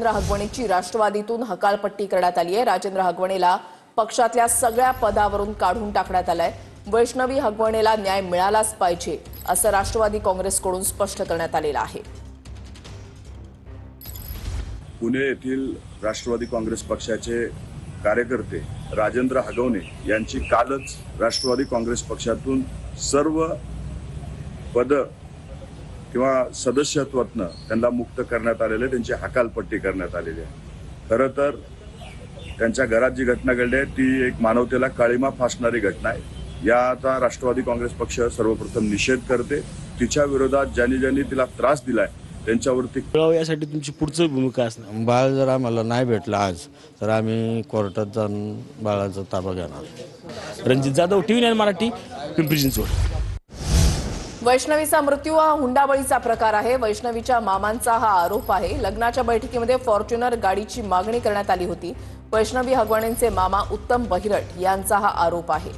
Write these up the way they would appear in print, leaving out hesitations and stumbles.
राजेंद्र हगवणेची राष्ट्रवादीतून हकालपट्टी करण्यात आली आहे। राजेंद्र हगवणेला पक्षातल्या सगळ्या पदावरून काढून टाकण्यात आलंय। वैष्णवी हगवणेला न्याय मिळालाच पाहिजे असं राष्ट्रवादी काँग्रेसकडून स्पष्ट करण्यात आलेलं आहे। पुणे येथील राष्ट्रवादी काँग्रेस पक्षाचे कार्यकर्ते राजेंद्र हगवणे यांची कालच राष्ट्रवादी काँग्रेस पक्षातून सर्व पद किंवा सदस्यत्वातनं त्यांना मुक्त करण्यात आलेले, त्यांची हकालपट्टी करण्यात आलेली आहे। खरं तर त्यांच्या घरात जी घटना घडली आहे ती एक मानवतेला काळिमा फासणारी घटना आहे। याचा राष्ट्रवादी काँग्रेस पक्ष सर्वप्रथम निषेध करते। तिच्या विरोधात ज्यांनी तिला त्रास दिलाय त्यांच्यावरती यासाठी तुमची पुढची भूमिका असणार। बाळ जर आम्हाला नाही भेटलं आज तर आम्ही कोर्टात जाऊन बाळाचा ताबा घेणार। रणजित जाधव, TV9 मराठी, पिंपरी चिंचवड। वैष्णवीचा मृत्यू हा हुंडाबळीचा प्रकार आहे। वैष्णवीच्या मामांचा हा आरोप आहे। लग्नाच्या बैठकीमध्ये फॉर्च्युनर गाडीची मागणी करण्यात आली होती। वैष्णवी हगवणेंचे मामा उत्तम बहिरट यांचा हा आरोप आहे।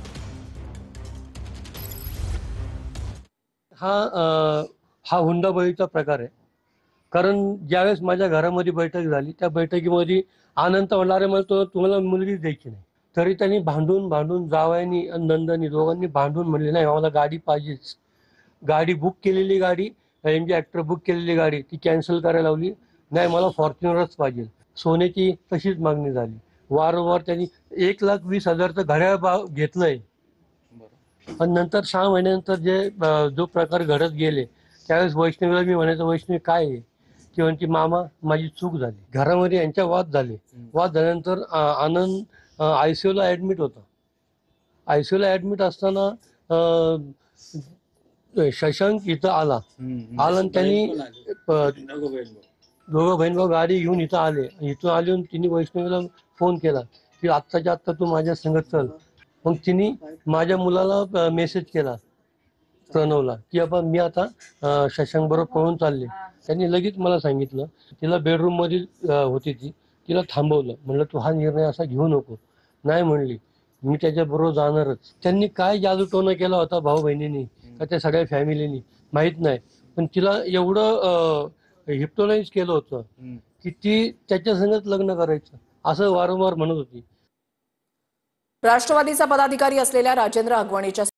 हा हुंडाबळीचा प्रकार आहे। कारण ज्यावेळेस माझ्या घरामध्ये बैठक झाली त्या बैठकीमध्ये आनंद म्हणणारे म्हणतो तुम्हाला मुलगी द्यायची नाही, तरी त्यांनी भांडून जावयानी आणि नंदनी दोघांनी भांडून म्हणले नाही आम्हाला गाडी पाहिजेच। गाडी बुक केलेली, गाडी MG ॲक्टर बुक केलेली गाडी ती कॅन्सल करायला लावली। नाही मला फॉर्च्युनरच पाहिजे। सोन्याची तशीच मागणी झाली। वारंवार त्यांनी 1,20,000चं घड्याळ घेतलंय। आणि नंतर 6 महिन्यानंतर जो प्रकार घडत गेले त्यावेळेस वैष्णवीला मी म्हणायचं वैष्णवी काय आहे, ती म्हणती मामा माझी चूक झाली। घरामध्ये यांच्या वाद झाले। वाद झाल्यानंतर आनंद ICUला ॲडमिट होता। ICUला ॲडमिट असताना शशांक इथं आला आणि त्यांनी दोघं बहीण भाऊ गाडी घेऊन इथं आले। इथून आले तिने वैष्णवीला फोन केला की आत्ताच्या आत्ता तू माझ्या संगत चल। मग तिने माझ्या मुलाला मेसेज केला प्रणवला की आपण मी आता शशांक बरोबर पळून चालले। त्यांनी लगेच मला सांगितलं, तिला बेडरूम मध्ये होती तिला थांबवलं। म्हणलं तू हा निर्णय असा घेऊ नको। नाही म्हणली मी त्याच्याबरोबर जाणारच। त्यांनी काय जादूटोणा केला होता भाऊ बहिणींनी का त्या सगळ्या फॅमिलीनी माहीत नाही, पण तिला एवढं हिप्नोटाईज केलं होतं की ती त्याच्या संगत लग्न करायचं असं वारंवार म्हणत होती। राष्ट्रवादीचा पदाधिकारी असलेल्या राजेंद्र हगवणेच्या